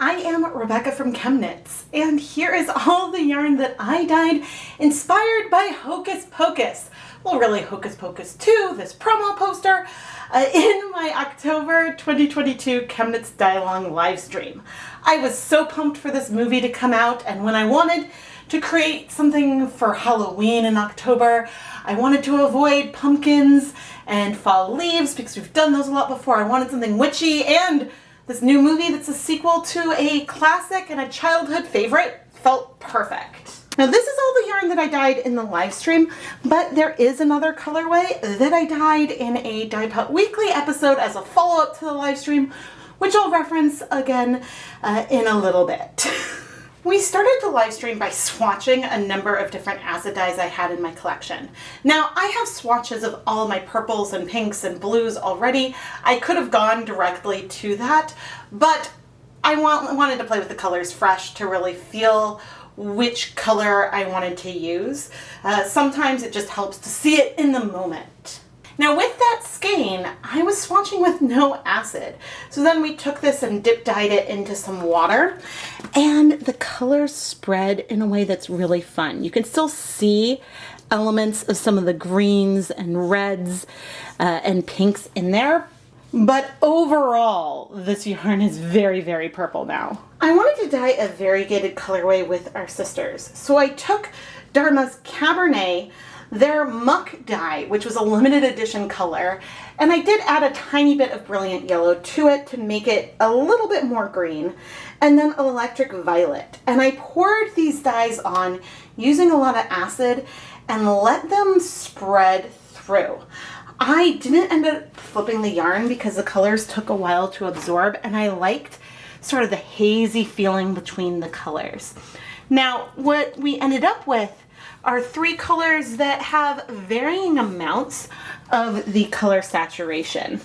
I am Rebecca from ChemKnits, and here is all the yarn that I dyed inspired by Hocus Pocus. Well, really Hocus Pocus 2, this promo poster, in my October 2022 ChemKnits Dye-Along live stream. I was so pumped for this movie to come out, and when I wanted to create something for Halloween in October, I wanted to avoid pumpkins and fall leaves because we've done those a lot before. I wanted something witchy, and this new movie that's a sequel to a classic and a childhood favorite felt perfect. Now this is all the yarn that I dyed in the live stream, but there is another colorway that I dyed in a Dye Pot Weekly episode as a follow-up to the live stream, which I'll reference again in a little bit. We started the live stream by swatching a number of different acid dyes I had in my collection. Now, I have swatches of all my purples and pinks and blues already. I could have gone directly to that, but I wanted to play with the colors fresh to really feel which color I wanted to use. Sometimes it just helps to see it in the moment. Now with that skein, I was swatching with no acid. So then we took this and dip dyed it into some water, and the colors spread in a way that's really fun. You can still see elements of some of the greens and reds and pinks in there, but overall, this yarn is very, very purple now. I wanted to dye a variegated colorway with our sisters. So I took Dharma's Cabernet, their muck dye, which was a limited edition color, and I did add a tiny bit of brilliant yellow to it to make it a little bit more green, and then electric violet. And I poured these dyes on using a lot of acid and let them spread through. I didn't end up flipping the yarn because the colors took a while to absorb, and I liked sort of the hazy feeling between the colors. Now, what we ended up with are three colors that have varying amounts of the color saturation.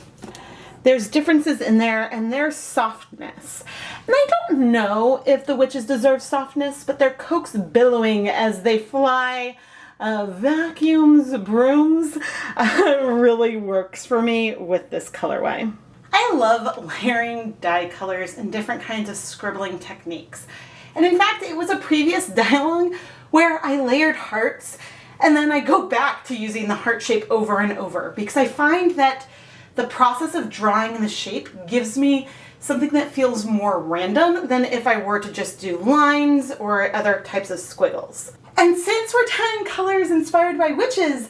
There's differences in there, and there's softness. And I don't know if the witches deserve softness, but their coats billowing as they fly vacuums, brooms, really works for me with this colorway. I love layering dye colors in different kinds of scribbling techniques. And in fact, it was a previous dye-along where I layered hearts, and then I go back to using the heart shape over and over because I find that the process of drawing the shape gives me something that feels more random than if I were to just do lines or other types of squiggles. And since we're dyeing colors inspired by witches,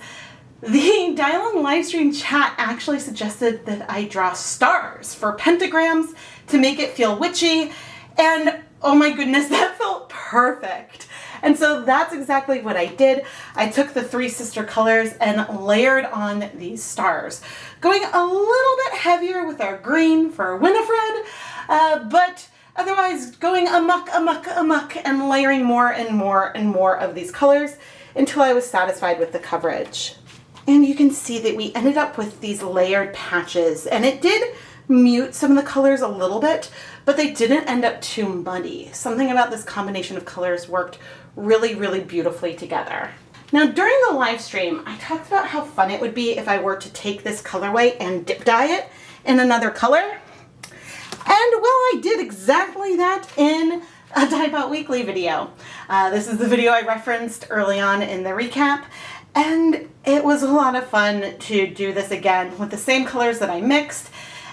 the Dye-Along livestream chat actually suggested that I draw stars for pentagrams to make it feel witchy, and oh my goodness, that felt perfect. And so that's exactly what I did. I took the three sister colors and layered on these stars, going a little bit heavier with our green for Winifred, but otherwise going amok, and layering more and more and more of these colors until I was satisfied with the coverage. And you can see that we ended up with these layered patches, and it did mute some of the colors a little bit, but they didn't end up too muddy. Something about this combination of colors worked really, really beautifully together. Now during the live stream, I talked about how fun it would be if I were to take this colorway and dip dye it in another color. And well, I did exactly that in a Dye Pot Weekly video. This is the video I referenced early on in the recap, and it was a lot of fun to do this again with the same colors that I mixed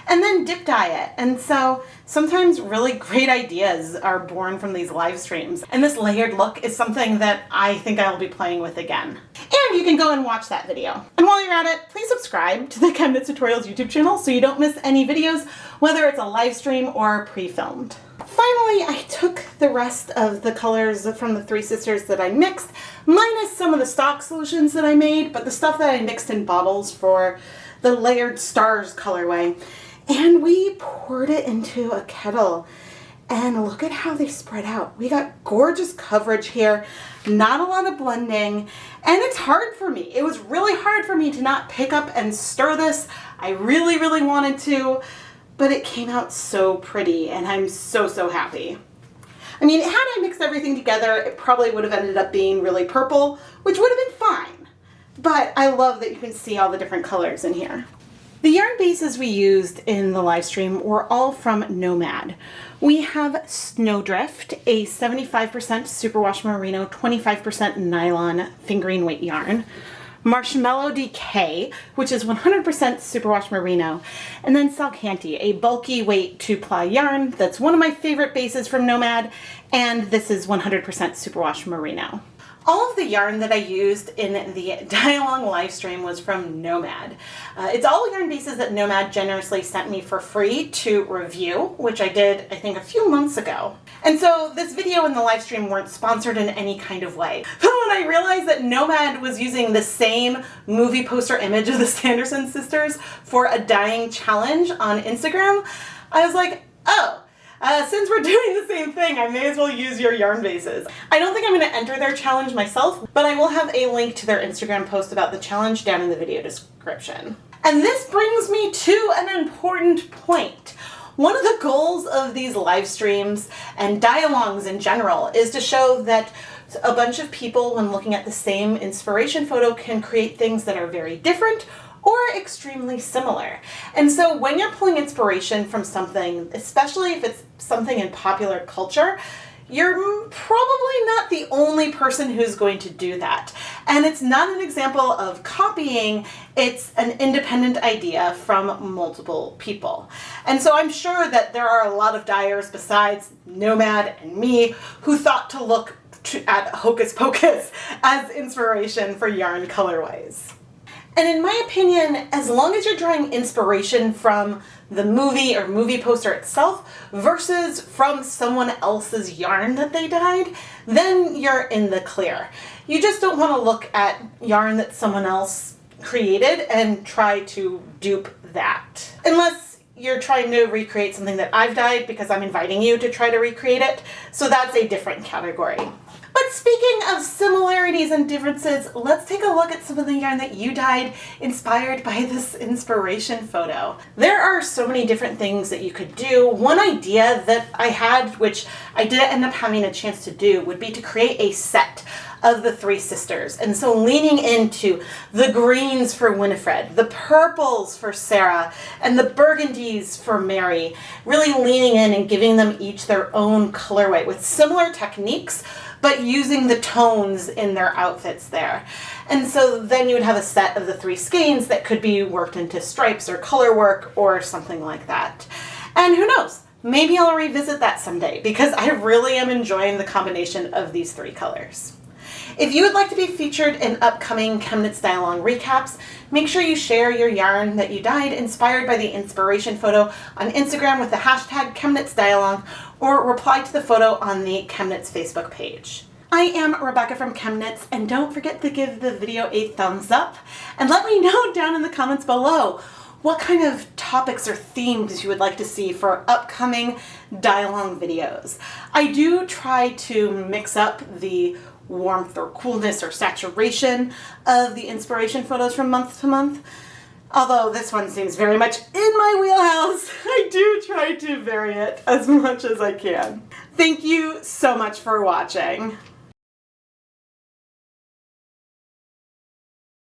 and then dip dye it. And so sometimes really great ideas are born from these live streams. And this layered look is something that I think I will be playing with again. And you can go and watch that video. And while you're at it, please subscribe to the ChemKnits Tutorials YouTube channel so you don't miss any videos, whether it's a live stream or pre-filmed. Finally, I took the rest of the colors from the three sisters that I mixed, minus some of the stock solutions that I made, but the stuff that I mixed in bottles for the layered stars colorway. And we poured it into a kettle, and look at how they spread out. We got gorgeous coverage here, not a lot of blending, and it's hard for me. It was really hard for me to not pick up and stir this. I really, really wanted to, but it came out so pretty, and I'm so, so happy. I mean, had I mixed everything together, it probably would have ended up being really purple, which would have been fine. But I love that you can see all the different colors in here. The yarn bases we used in the live stream were all from Nomad. We have Snowdrift, a 75% superwash merino, 25% nylon fingering weight yarn. Marshmallow Decay, which is 100% superwash merino, and then Salcanti, a bulky weight 2-ply yarn that's one of my favorite bases from Nomad, and this is 100% superwash merino. All of the yarn that I used in the dye-along live stream was from Nomad. It's all yarn bases that Nomad generously sent me for free to review, which I did, I think, a few months ago. And so this video and the live stream weren't sponsored in any kind of way. But when I realized that Nomad was using the same movie poster image of the Sanderson sisters for a dyeing challenge on Instagram, I was like, oh, since we're doing the same thing, I may as well use your yarn bases. I don't think I'm going to enter their challenge myself, but I will have a link to their Instagram post about the challenge down in the video description. And this brings me to an important point. One of the goals of these live streams and dye-alongs in general is to show that a bunch of people, when looking at the same inspiration photo, can create things that are very different or extremely similar. And so when you're pulling inspiration from something, especially if it's something in popular culture, you're probably not the only person who's going to do that. And it's not an example of copying, it's an independent idea from multiple people. And so I'm sure that there are a lot of dyers besides Nomad and me who thought to look at Hocus Pocus as inspiration for yarn colorways. And in my opinion, as long as you're drawing inspiration from the movie or movie poster itself versus from someone else's yarn that they dyed, then you're in the clear. You just don't want to look at yarn that someone else created and try to dupe that. Unless you're trying to recreate something that I've dyed because I'm inviting you to try to recreate it, so that's a different category. But speaking of similarities and differences, let's take a look at some of the yarn that you dyed inspired by this inspiration photo. There are so many different things that you could do. One idea that I had, which I didn't end up having a chance to do, would be to create a set of the three sisters. And so leaning into the greens for Winifred, the purples for Sarah, and the burgundies for Mary, really leaning in and giving them each their own colorway with similar techniques, but using the tones in their outfits there. And so then you would have a set of the three skeins that could be worked into stripes or color work or something like that. And who knows, maybe I'll revisit that someday because I really am enjoying the combination of these three colors. If you would like to be featured in upcoming ChemKnits dye-along recaps, make sure you share your yarn that you dyed inspired by the inspiration photo on Instagram with the hashtag ChemKnitsDyealong or reply to the photo on the ChemKnits Facebook page. I am Rebecca from ChemKnits, and don't forget to give the video a thumbs up and let me know down in the comments below what kind of topics or themes you would like to see for upcoming dye-along videos. I do try to mix up the warmth or coolness or saturation of the inspiration photos from month to month. Although this one seems very much in my wheelhouse, I do try to vary it as much as I can. Thank you so much for watching.